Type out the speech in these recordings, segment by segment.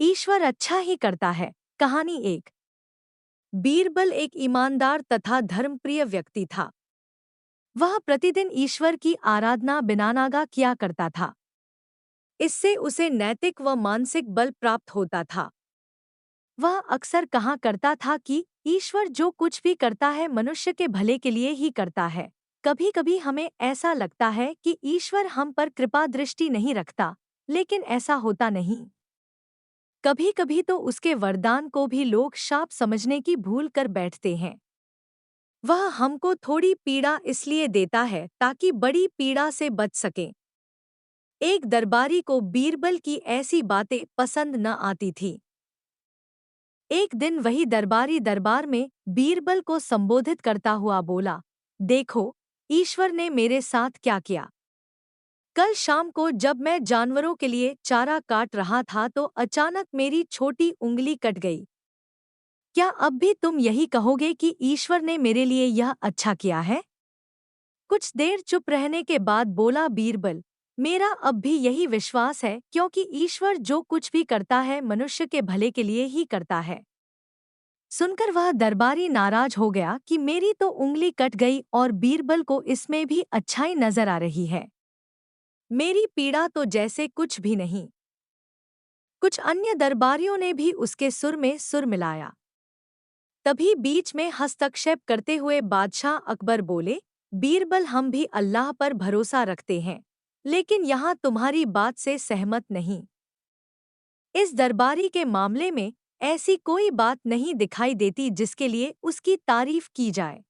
ईश्वर अच्छा ही करता है। कहानी एक। बीरबल एक ईमानदार तथा धर्मप्रिय व्यक्ति था। वह प्रतिदिन ईश्वर की आराधना बिना नागा किया करता था। इससे उसे नैतिक व मानसिक बल प्राप्त होता था। वह अक्सर कहा करता था कि ईश्वर जो कुछ भी करता है मनुष्य के भले के लिए ही करता है। कभी कभी हमें ऐसा लगता है कि ईश्वर हम पर कृपा दृष्टि नहीं रखता, लेकिन ऐसा होता नहीं। कभी कभी तो उसके वरदान को भी लोग शाप समझने की भूल कर बैठते हैं। वह हमको थोड़ी पीड़ा इसलिए देता है ताकि बड़ी पीड़ा से बच सके। एक दरबारी को बीरबल की ऐसी बातें पसंद न आती थी। एक दिन वही दरबारी दरबार में बीरबल को संबोधित करता हुआ बोला, देखो, ईश्वर ने मेरे साथ क्या किया। कल शाम को जब मैं जानवरों के लिए चारा काट रहा था तो अचानक मेरी छोटी उंगली कट गई। क्या अब भी तुम यही कहोगे कि ईश्वर ने मेरे लिए यह अच्छा किया है? कुछ देर चुप रहने के बाद बोला बीरबल, मेरा अब भी यही विश्वास है, क्योंकि ईश्वर जो कुछ भी करता है मनुष्य के भले के लिए ही करता है। सुनकर वह दरबारी नाराज हो गया कि मेरी तो उंगली कट गई और बीरबल को इसमें भी अच्छाई नजर आ रही है। मेरी पीड़ा तो जैसे कुछ भी नहीं। कुछ अन्य दरबारियों ने भी उसके सुर में सुर मिलाया। तभी बीच में हस्तक्षेप करते हुए बादशाह अकबर बोले, बीरबल, हम भी अल्लाह पर भरोसा रखते हैं, लेकिन यहाँ तुम्हारी बात से सहमत नहीं। इस दरबारी के मामले में ऐसी कोई बात नहीं दिखाई देती जिसके लिए उसकी तारीफ की जाए।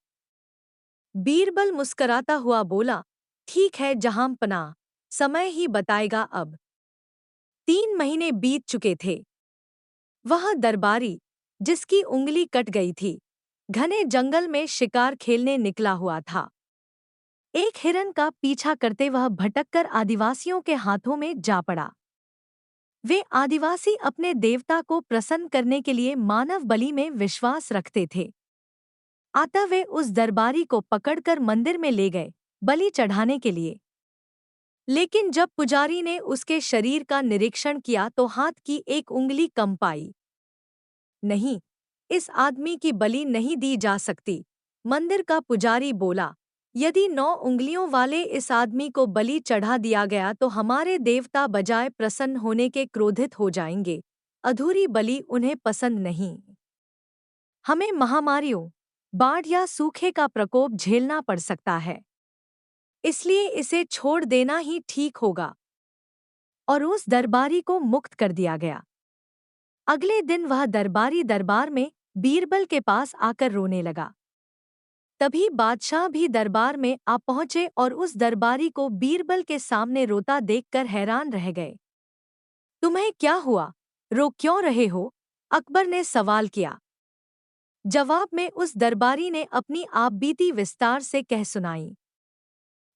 बीरबल मुस्कराता हुआ बोला, ठीक है जहां पनाह, समय ही बताएगा अब। 3 महीने बीत चुके थे। वह दरबारी, जिसकी उंगली कट गई थी, घने जंगल में शिकार खेलने निकला हुआ था। एक हिरन का पीछा करते वह भटककर आदिवासियों के हाथों में जा पड़ा। वे आदिवासी अपने देवता को प्रसन्न करने के लिए मानव बलि में विश्वास रखते थे। अतः वे उस दरबारी को पकड़कर मंदिर में ले गए, बलि चढ़ाने के लिए। लेकिन जब पुजारी ने उसके शरीर का निरीक्षण किया तो हाथ की एक उंगली कम पाई। नहीं, इस आदमी की बलि नहीं दी जा सकती। मंदिर का पुजारी बोला, यदि 9 उंगलियों वाले इस आदमी को बलि चढ़ा दिया गया तो हमारे देवता बजाय प्रसन्न होने के क्रोधित हो जाएंगे। अधूरी बलि उन्हें पसंद नहीं। हमें महामारियों, बाढ़ या सूखे का प्रकोप झेलना पड़ सकता है, इसलिए इसे छोड़ देना ही ठीक होगा। और उस दरबारी को मुक्त कर दिया गया। अगले दिन वह दरबारी दरबार में बीरबल के पास आकर रोने लगा। तभी बादशाह भी दरबार में आ पहुंचे और उस दरबारी को बीरबल के सामने रोता देखकर हैरान रह गए। तुम्हें क्या हुआ? रो क्यों रहे हो? अकबर ने सवाल किया। जवाब में उस दरबारी ने अपनी आपबीती विस्तार से कह सुनाई।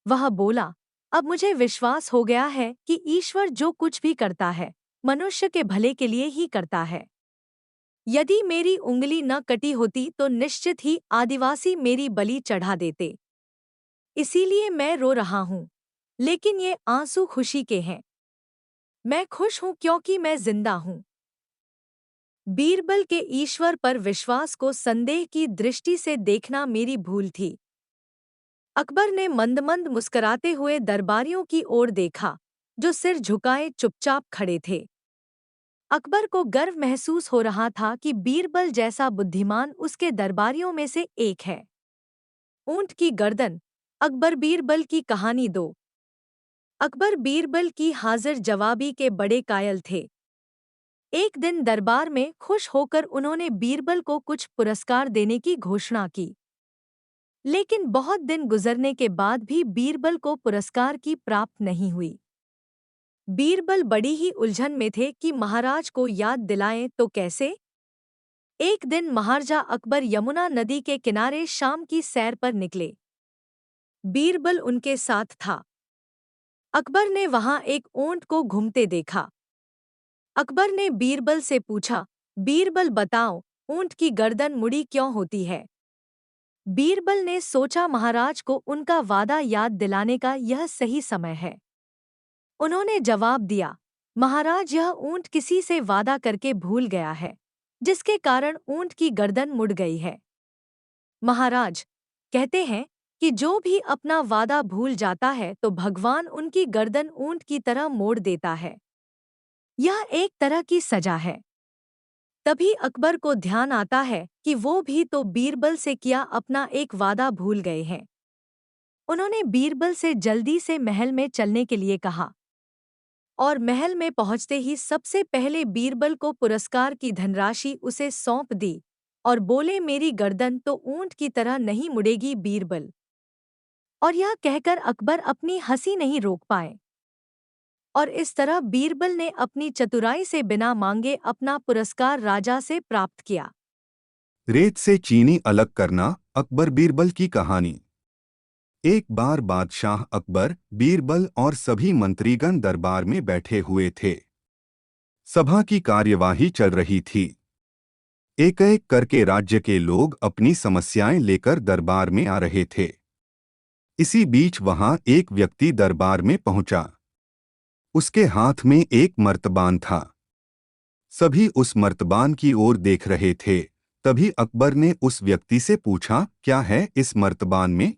वह बोला, अब मुझे विश्वास हो गया है कि ईश्वर जो कुछ भी करता है मनुष्य के भले के लिए ही करता है। यदि मेरी उंगली न कटी होती तो निश्चित ही आदिवासी मेरी बलि चढ़ा देते। इसीलिए मैं रो रहा हूँ, लेकिन ये आंसू खुशी के हैं। मैं खुश हूँ क्योंकि मैं जिंदा हूँ। बीरबल के ईश्वर पर विश्वास को संदेह की दृष्टि से देखना मेरी भूल थी। अकबर ने मंद-मंद मुस्कराते हुए दरबारियों की ओर देखा, जो सिर झुकाए चुपचाप खड़े थे। अकबर को गर्व महसूस हो रहा था कि बीरबल जैसा बुद्धिमान उसके दरबारियों में से एक है। ऊंट की गर्दन। अकबर बीरबल की कहानी 2। अकबर बीरबल की हाजिर जवाबी के बड़े कायल थे। एक दिन दरबार में खुश होकर उन्होंने बीरबल को कुछ पुरस्कार देने की घोषणा की। लेकिन बहुत दिन गुजरने के बाद भी बीरबल को पुरस्कार की प्राप्त नहीं हुई। बीरबल बड़ी ही उलझन में थे कि महाराज को याद दिलाएं तो कैसे। एक दिन महाराजा अकबर यमुना नदी के किनारे शाम की सैर पर निकले। बीरबल उनके साथ था। अकबर ने वहां एक ऊंट को घूमते देखा। अकबर ने बीरबल से पूछा, बीरबल बताओ, ऊंट की गर्दन मुड़ी क्यों होती है? बीरबल ने सोचा महाराज को उनका वादा याद दिलाने का यह सही समय है। उन्होंने जवाब दिया, महाराज, यह ऊंट किसी से वादा करके भूल गया है, जिसके कारण ऊंट की गर्दन मुड़ गई है। महाराज कहते हैं कि जो भी अपना वादा भूल जाता है तो भगवान उनकी गर्दन ऊंट की तरह मोड़ देता है। यह एक तरह की सजा है। तभी अकबर को ध्यान आता है कि वो भी तो बीरबल से किया अपना एक वादा भूल गए हैं। उन्होंने बीरबल से जल्दी से महल में चलने के लिए कहा और महल में पहुंचते ही सबसे पहले बीरबल को पुरस्कार की धनराशि उसे सौंप दी और बोले, मेरी गर्दन तो ऊंट की तरह नहीं मुड़ेगी बीरबल। और यह कहकर अकबर अपनी हंसी नहीं रोक पाए और इस तरह बीरबल ने अपनी चतुराई से बिना मांगे अपना पुरस्कार राजा से प्राप्त किया। रेत से चीनी अलग करना, अकबर बीरबल की कहानी। एक बार बादशाह अकबर, बीरबल और सभी मंत्रीगण दरबार में बैठे हुए थे। सभा की कार्यवाही चल रही थी। एक एक करके राज्य के लोग अपनी समस्याएं लेकर दरबार में आ रहे थे। इसी बीच वहां एक व्यक्ति दरबार में पहुंचा। उसके हाथ में एक मर्तबान था। सभी उस मर्तबान की ओर देख रहे थे। तभी अकबर ने उस व्यक्ति से पूछा, क्या है इस मर्तबान में?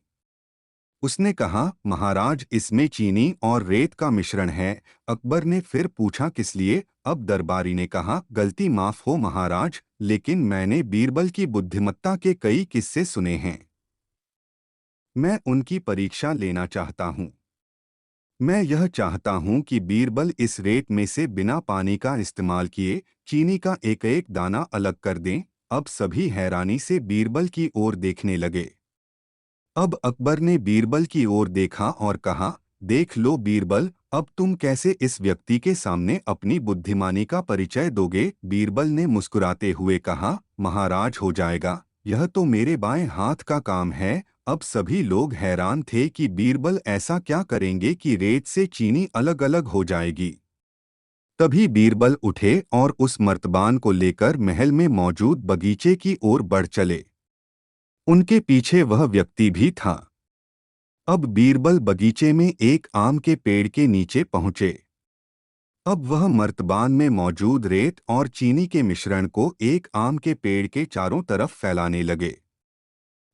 उसने कहा, महाराज, इसमें चीनी और रेत का मिश्रण है। अकबर ने फिर पूछा, किस लिए? अब दरबारी ने कहा, गलती माफ हो महाराज, लेकिन मैंने बीरबल की बुद्धिमत्ता के कई किस्से सुने हैं। मैं उनकी परीक्षा लेना चाहता हूँ। मैं यह चाहता हूँ कि बीरबल इस रेत में से बिना पानी का इस्तेमाल किए चीनी का एक एक दाना अलग कर दें। अब सभी हैरानी से बीरबल की ओर देखने लगे। अब अकबर ने बीरबल की ओर देखा और कहा, देख लो बीरबल, अब तुम कैसे इस व्यक्ति के सामने अपनी बुद्धिमानी का परिचय दोगे? बीरबल ने मुस्कुराते हुए कहा, महाराज हो जाएगा, यह तो मेरे बाएं हाथ का काम है। अब सभी लोग हैरान थे कि बीरबल ऐसा क्या करेंगे कि रेत से चीनी अलग अलग हो जाएगी। तभी बीरबल उठे और उस मर्तबान को लेकर महल में मौजूद बगीचे की ओर बढ़ चले। उनके पीछे वह व्यक्ति भी था। अब बीरबल बगीचे में एक आम के पेड़ के नीचे पहुंचे। अब वह मर्तबान में मौजूद रेत और चीनी के मिश्रण को एक आम के पेड़ के चारों तरफ फैलाने लगे।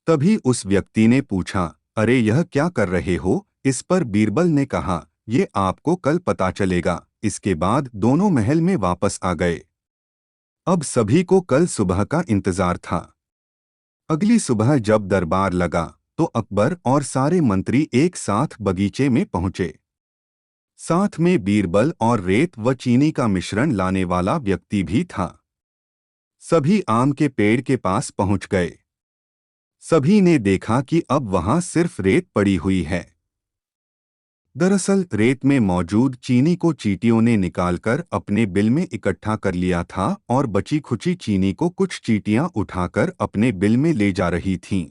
तभी उस व्यक्ति ने पूछा, अरे यह क्या कर रहे हो? इस पर बीरबल ने कहा, ये आपको कल पता चलेगा। इसके बाद दोनों महल में वापस आ गए। अब सभी को कल सुबह का इंतजार था। अगली सुबह जब दरबार लगा तो अकबर और सारे मंत्री एक साथ बगीचे में पहुंचे। साथ में बीरबल और रेत व चीनी का मिश्रण लाने वाला व्यक्ति भी था। सभी आम के पेड़ के पास पहुंच गए। सभी ने देखा कि अब वहां सिर्फ रेत पड़ी हुई है। दरअसल रेत में मौजूद चीनी को चींटियों ने निकालकर अपने बिल में इकट्ठा कर लिया था और बची खुची चीनी को कुछ चींटियां उठाकर अपने बिल में ले जा रही थीं।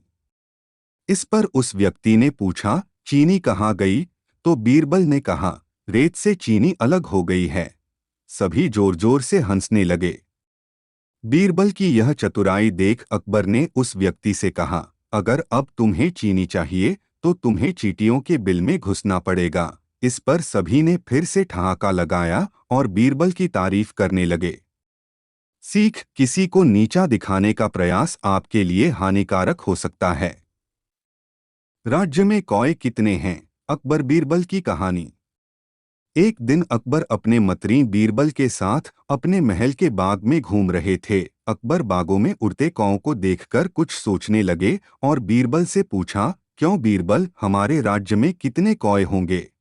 इस पर उस व्यक्ति ने पूछा, चीनी कहाँ गई? तो बीरबल ने कहा, रेत से चीनी अलग हो गई है। सभी जोर जोर से हंसने लगे। बीरबल की यह चतुराई देख अकबर ने उस व्यक्ति से कहा, अगर अब तुम्हें चीनी चाहिए तो तुम्हें चींटियों के बिल में घुसना पड़ेगा। इस पर सभी ने फिर से ठहाका लगाया और बीरबल की तारीफ करने लगे। सीख, किसी को नीचा दिखाने का प्रयास आपके लिए हानिकारक हो सकता है। राज्य में कौए कितने हैं? अकबर बीरबल की कहानी। एक दिन अकबर अपने मंत्री बीरबल के साथ अपने महल के बाग में घूम रहे थे। अकबर बागों में उड़ते कौओं को देखकर कुछ सोचने लगे और बीरबल से पूछा, क्यों बीरबल, हमारे राज्य में कितने कौए होंगे?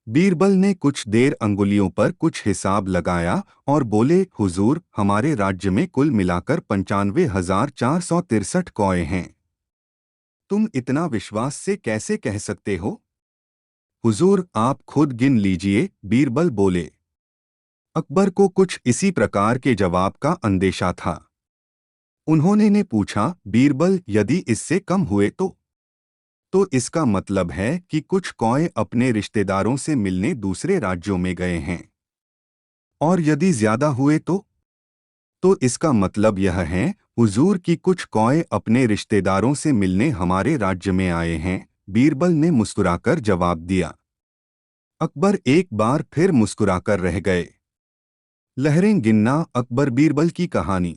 बीरबल ने कुछ देर अंगुलियों पर कुछ हिसाब लगाया और बोले, हुजूर, हमारे राज्य में कुल मिलाकर 95,463 कौए हैं। तुम इतना विश्वास से कैसे कह सकते हो? हुजूर, आप खुद गिन लीजिए, बीरबल बोले। अकबर को कुछ इसी प्रकार के जवाब का अंदेशा था। उन्होंने ने पूछा, बीरबल, यदि इससे कम हुए तो इसका मतलब है कि कुछ कौए अपने रिश्तेदारों से मिलने दूसरे राज्यों में गए हैं। और यदि ज्यादा हुए तो इसका मतलब यह है, हुजूर, कि कुछ कौए अपने रिश्तेदारों से मिलने हमारे राज्य में आए हैं। बीरबल ने मुस्कुराकर जवाब दिया। अकबर एक बार फिर मुस्कुराकर रह गए। लहरें गिनना, अकबर बीरबल की कहानी।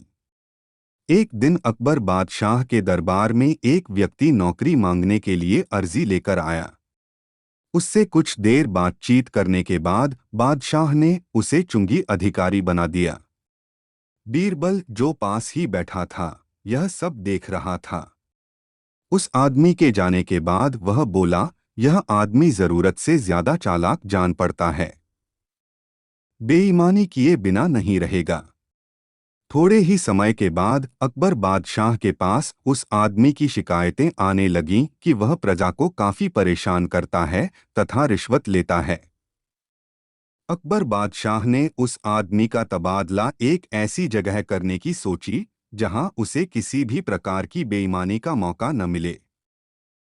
एक दिन अकबर बादशाह के दरबार में एक व्यक्ति नौकरी मांगने के लिए अर्जी लेकर आया। उससे कुछ देर बातचीत करने के बाद बादशाह ने उसे चुंगी अधिकारी बना दिया। बीरबल, जो पास ही बैठा था, यह सब देख रहा था। उस आदमी के जाने के बाद वह बोला, यह आदमी जरूरत से ज्यादा चालाक जान पड़ता है। बेईमानी किए बिना नहीं रहेगा। थोड़े ही समय के बाद अकबर बादशाह के पास उस आदमी की शिकायतें आने लगीं कि वह प्रजा को काफी परेशान करता है तथा रिश्वत लेता है। अकबर बादशाह ने उस आदमी का तबादला एक ऐसी जगह करने की सोची जहां उसे किसी भी प्रकार की बेईमानी का मौका न मिले।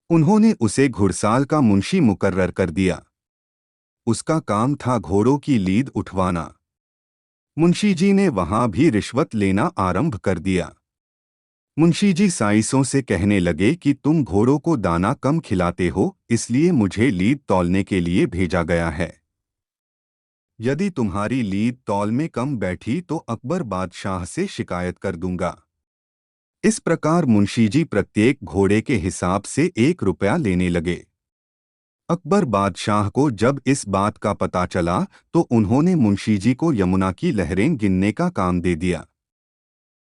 उन्होंने उसे घुड़साल का मुंशी मुकर्रर कर दिया। उसका काम था घोड़ों की लीद उठवाना। मुंशी जी ने वहां भी रिश्वत लेना आरंभ कर दिया। मुंशी जी साइसों से कहने लगे कि तुम घोड़ों को दाना कम खिलाते हो, इसलिए मुझे लीद तौलने के लिए भेजा गया है। यदि तुम्हारी लीद तौल में कम बैठी तो अकबर बादशाह से शिकायत कर दूंगा। इस प्रकार मुंशी जी प्रत्येक घोड़े के हिसाब से 1 रुपया लेने लगे। अकबर बादशाह को जब इस बात का पता चला तो उन्होंने मुंशी जी को यमुना की लहरें गिनने का काम दे दिया।